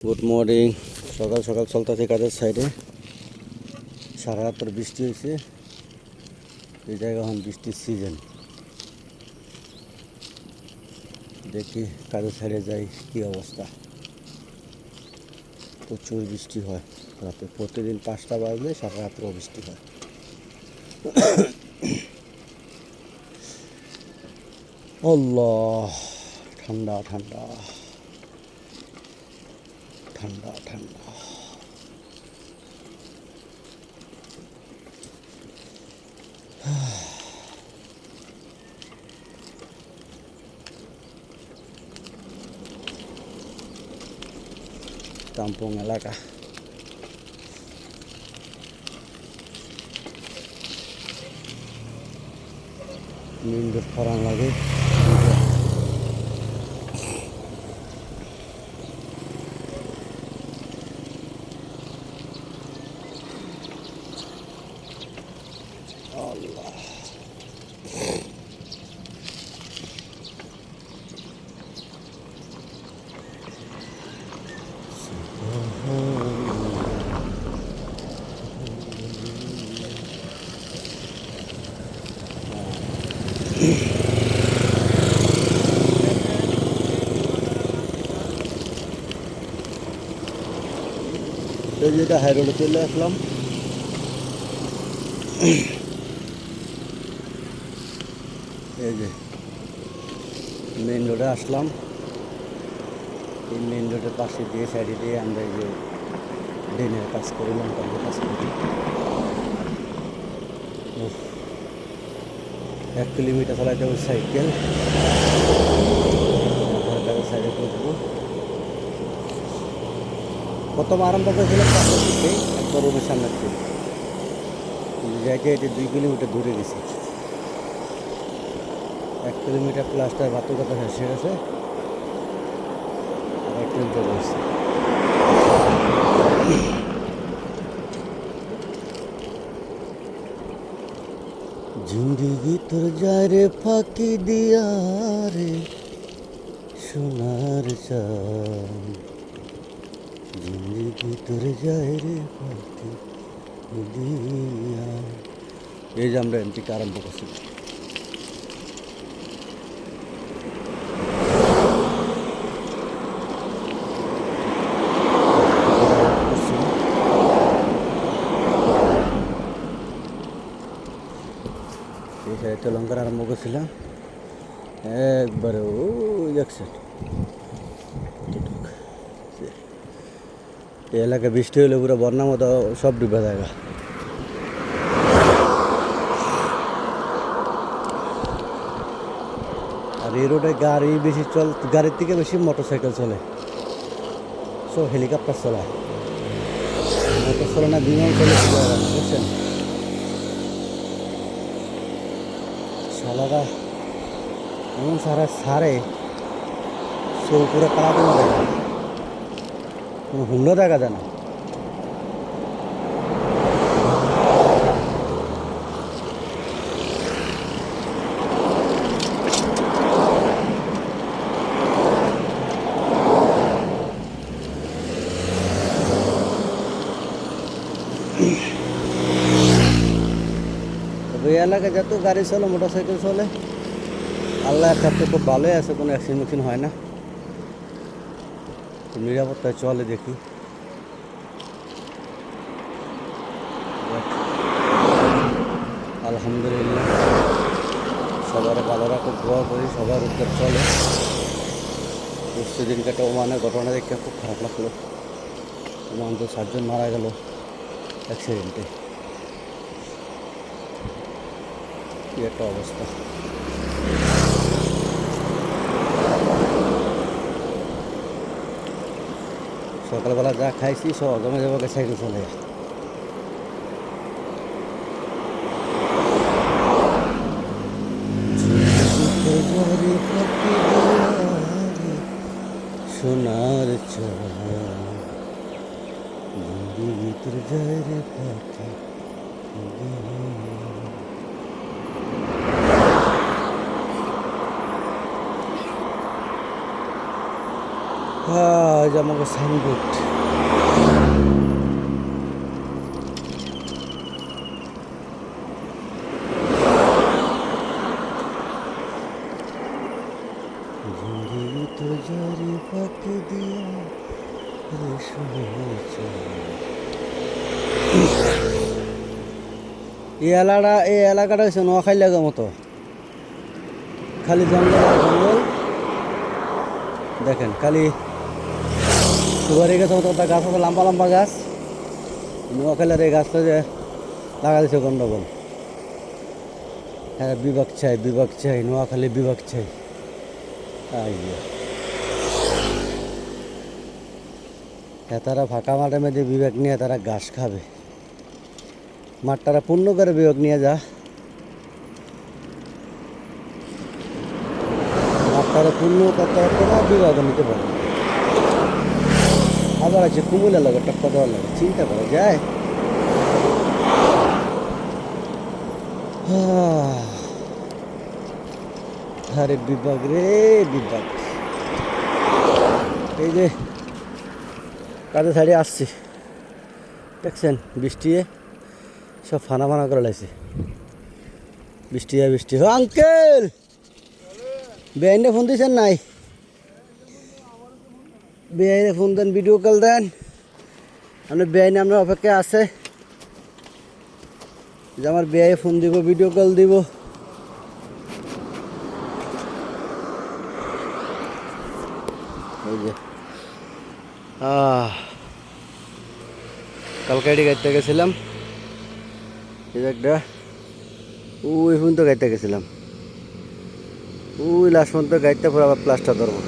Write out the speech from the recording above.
Good morning. সকাল সকাল চলতেছে কাজের সাইডে। সারা রাত বৃষ্টি হয়েছে। এই জায়গা এখন বৃষ্টির সিজন। দেখি কাজের সাইডে যাই কি অবস্থা। প্রচুর বৃষ্টি হয় রাতে, প্রতিদিন 5টা বাজলে সারা রাত্রেও বৃষ্টি হয়। আল্লাহ, ঠান্ডা ঠান্ডা ঠান্ডা ঠান্ডা। কাম্পং এলাকা। মেইন রোড খরাং লাগে। আল্লাহ, এই যেটা হাই রোডে চলে আসলাম। এই যে মেইন রোডে আসলাম। এই মেইন রোডের পাশে দিয়ে সাইডে দিয়ে আমরা এই যে ড্রেনের কাজ করি, লঙ্কার কাজ করি। 1 কিলোমিটার চালাইতে হবে সাইকেল। কাজের সাইডে বসবো। প্রথম আরম্ভ করেছিল পাশের দিকে, একবার রুমের সামনে থেকে যাইতে যাইতে 2 কিলোমিটার দূরে গেছি। 1 কিলোমিটার প্লাসটার বাতুর কথা শেষ হয়ে গেছে। আর 1 কিলোমিটার রয়েছে। জিন্দিগি তোর যায় রে ফাঁকি দিয়া রে সোনার চাঁদ, জিন্দিগি তোর যায় রে ফাঁকি দিয়া। এই যে আমরা এমপিকে আরম্ভ করছি। এই সাইডে লঙ্কার আরম্ভ করছিলাম একবারে ওই একশো। এই এলাকায় বৃষ্টি হলে পুরো বন্যার মতো সব ডুবে যায়। আর এই রোডে গাড়ি বেশি গাড়ির থেকে বেশি মোটরসাইকেল চলে, সব হেলিকপ্টার চলায়। মোটর চলে না, বিমান চলে, বুঝছেন? সালাদা এমন সারে পুরো কালাতে না দেখা, কোনো হুন্ডা দেখা যায় না। তবে এই এলাকায় যত গাড়ি চলে, মোটরসাইকেল চলে, আল্লাহ ক্ষেত্রে খুব ভালোই আছে, কোনো অ্যাক্সিডেন্ট হয় না, নিরাপত্তায় চলে। দেখি আলহামদুলিল্লাহ, সবার ভালো রাখুক, দোয়া করি, সবার উদ্ধার চলে। সেদিনকে একটা ওমানের ঘটনা দেখে খুব খারাপ লাগলো। ওমান তো 7 জন মারা গেল অ্যাক্সিডেন্টে। কি একটা অবস্থা। সকালবেলা যা খাইছি সব জমে যাবে, সাইকেল চলে। সোনার জিন্দিগি তোর যায় রে ফাঁকি। হ্যাঁ, এই যে আমাকে সাইনবোর্ড। जिंदगी तो जारी बात दिया এই এলাকাটা হচ্ছে নোয়াখালী লাগার মতো, খালি জঙ্গল আর জঙ্গল। দেখেন খালি সুপারি গাছ মতো একটা গাছ আছে, লম্বা লম্বা গাছ। নোয়াখালীর এই গাছটা যে লাগা দিচ্ছে গন্ডগোল। হ্যাঁ, বিভাগ চাই, নোয়াখালী বিভাগ চাই। হ্যাঁ, তারা ফাঁকা মাঠের মধ্যে বিভাগ নিয়ে তারা ঘাস খাবে। মাঠটারা পূর্ণ করে বিভাগ নিয়ে যা, মাঠটারা পূর্ণ করতে পারতো না, বিভাগ নিতে পারে। আবার আছে কুমিল্লা লাগে, টক্কা দেওয়ার লাগে, চিন্তা করা যায়। আরে বিভাগ রে বিভাগ। এই যে কাজে সাইডে আসছি, দেখছেন বৃষ্টি সব ফানা ফানা করে লাগছে। বৃষ্টি ও আঙ্কেল, বেআইনে ফোন দিয়েছেন নাই? বেআইনে ফোন দেন, ভিডিও কল দেন। আপনার বেআইনে আপনার অপেক্ষায় আছে যে আমার বেআই ফোন দিব, ভিডিও কল দিব। এই যে কালকে এটি গাইতে গেছিলাম, এই যে একটা ওই ফোন তো গাইতে গেছিলাম, ওই লাস্ট পর্যন্ত গাইতে পরে আবার প্লাস্টার ধরবো।